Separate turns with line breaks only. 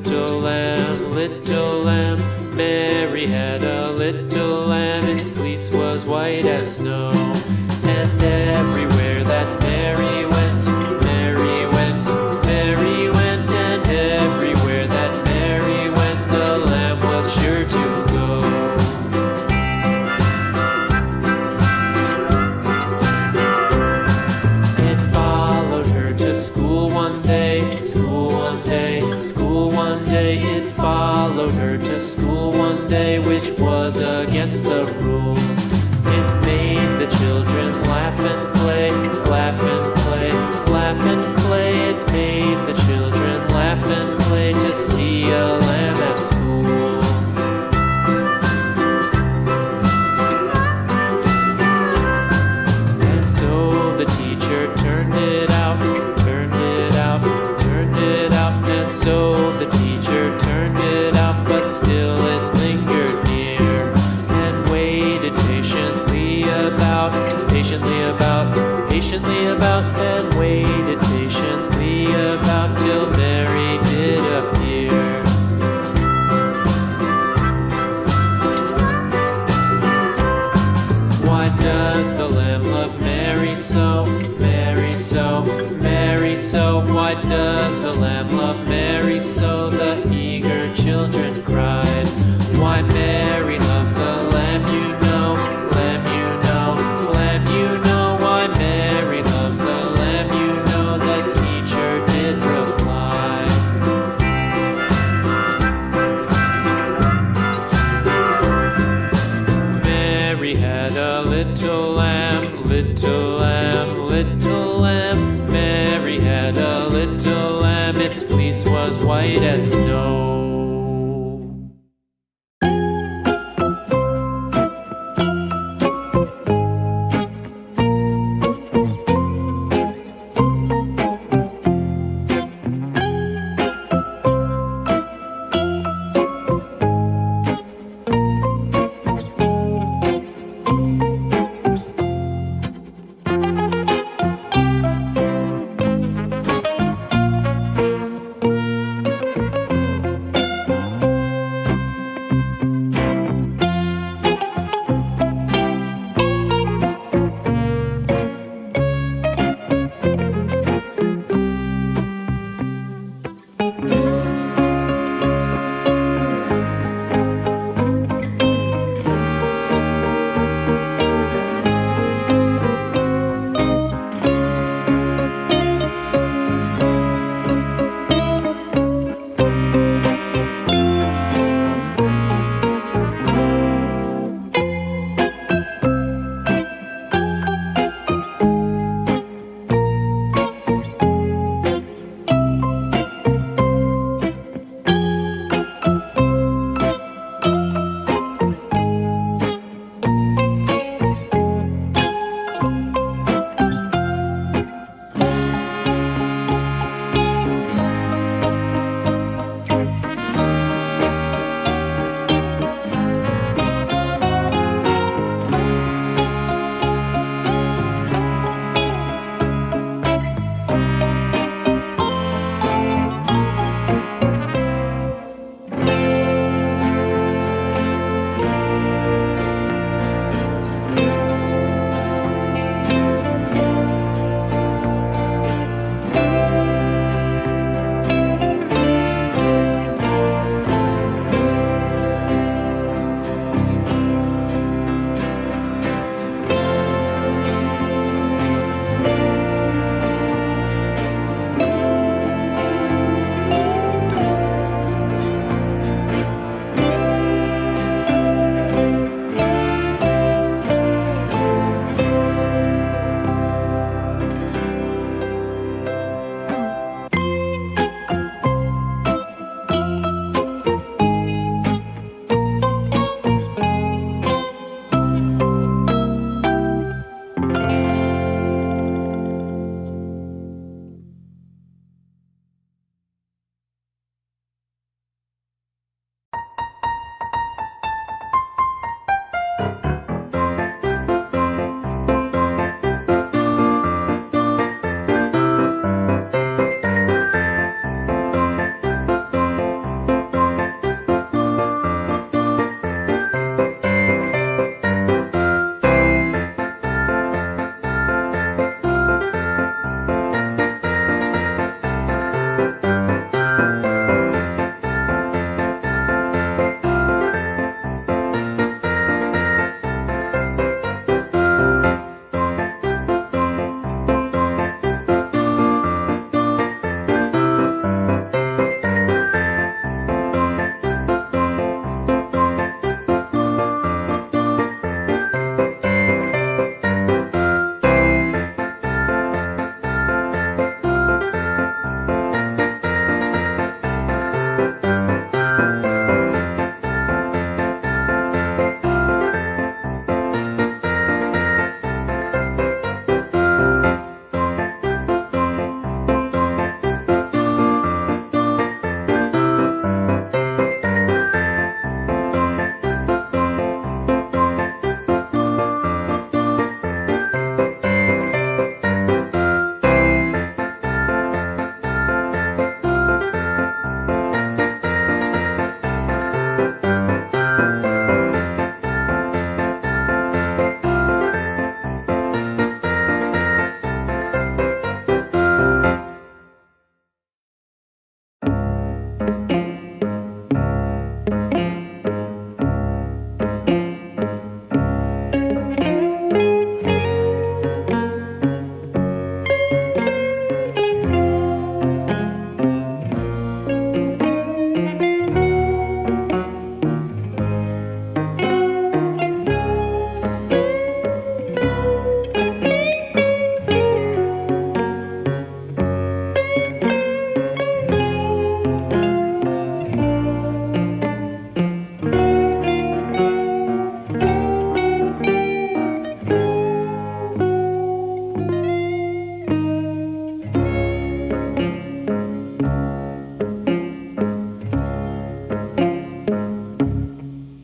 little lamb, little lamb. Mary had a little lamb, its fleece was white as snow. And everywhere that Mary went, Mary went, Mary went. And everywhere that Mary went, the lamb was sure to go. It followed her to school one day, school one day, school one day. It followed her to school one day, which was against the rules. It made the children laugh and play, laugh and play, laugh and play. It made the children laugh and play to see a lamb at school. And so the teacher turned it out, turned it out, turned it out. And so the teacher turned it out, but still it lingered near and waited patiently about, patiently about, patiently about, and waited patiently about till Mary did appear. Why does the lamb love Mary so, Mary so, Mary so? Why does the lamb love Mary so? The eager children cried. Why Mary loves the lamb, you know, lamb, you know, lamb, you know. Why Mary loves the lamb, you know, the teacher did reply. Mary had a little lamb, little lamb, little lamb. Mary had a little lamb, its fleece was white as snow.